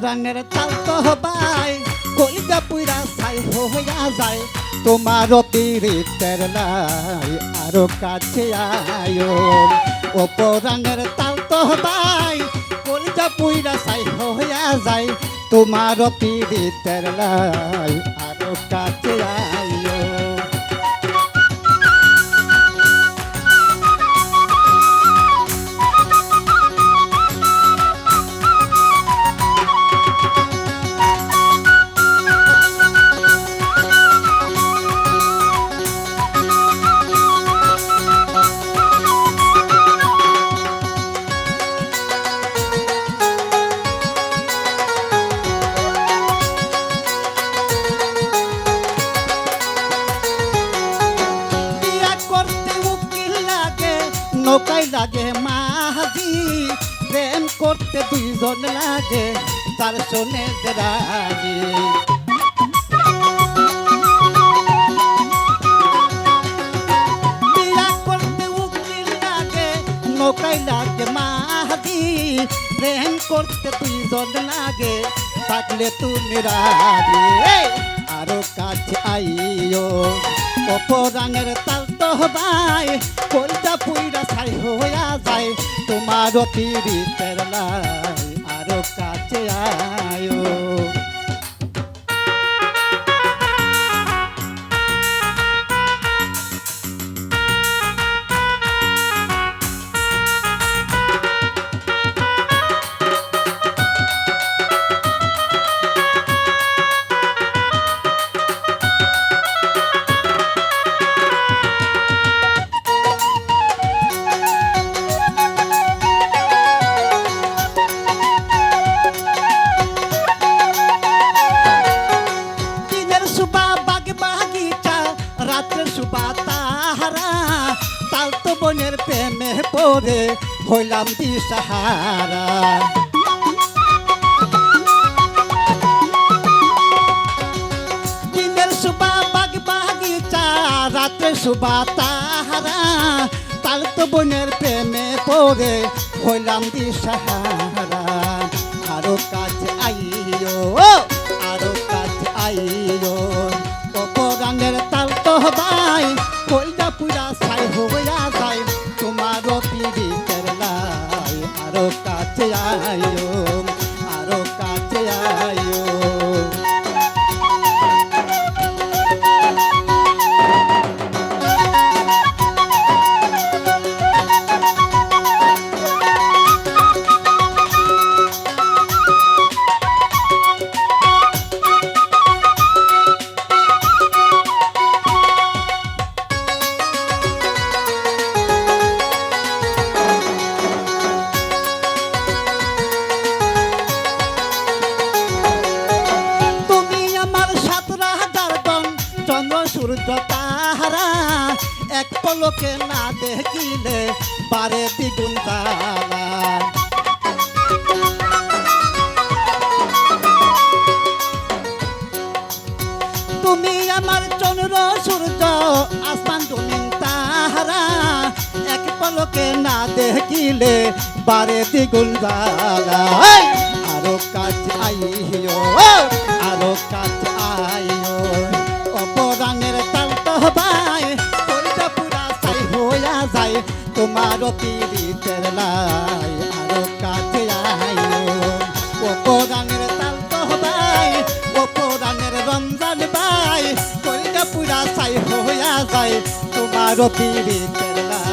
অপরাণের তাল তো ভাই কলিজা পুইরা ছাই হইয়া যায় তোমার অতিরিক্তের লাই আরো কাছে আয়ো অপরাণের তাল তো ভাই কলিজা পুইরা ছাই হইয়া যায় তোমার অতিরিক্তের লাই আরো কাছে আয়ো নৌকায় লাগে মাঝি প্রেম করতে দুইজন লাগে তার শোনে রাজি বিয়া করতে উকিল লাগে নৌকায় লাগে মাঝি প্রেম করতে দুইজন লাগে থাকলে তুমি রাজি আরো কাছে আইও অপরাণের তাল তো ভাই কইটা পুইরা ছাই হইয়া যায় তোমার অতিরিক্তের লাই আরো কাছে আয়ো রাতের সুবা তাহারা তাল তো বোনের প্রেমে পড়ে হইলাম দিশাহারা দিনের সুবা বাগ বাগিচা রাতের সুবা তাহারা তাল তো বোনের প্রেমে পড়ে হইলাম দিশাহারা আরো কাছে আইও আরো কাছে আইও অপরাণের তাল তো ভাই কইটা পুরা ছাই হইয়া যায় তোমার অতিরিক্তের লাই আরো কাছে আইও আরো কাছে আইও সূর্য তাহারা এক পলকে না দেখিলে বারে দ্বিগুণ তারা তুমি আমার চন্দ্র সূর্য আসমান জমিন তাহারা এক পলকে না দেখিলে বারে দ্বিগুণ তারা আরো কাছে আইও আরো কাছে আইও অপরাণের তাল তো ভাই কইটা পুরা ছাই হইয়া যায় তোমার অতিরিক্তের লাই আরো কাছে আইও অপরাণের তাল তো ভাই অপরাণের রমজান ভাই কইটা পুরা ছাই হইয়া যায় তোমার অতিরিক্তের লাই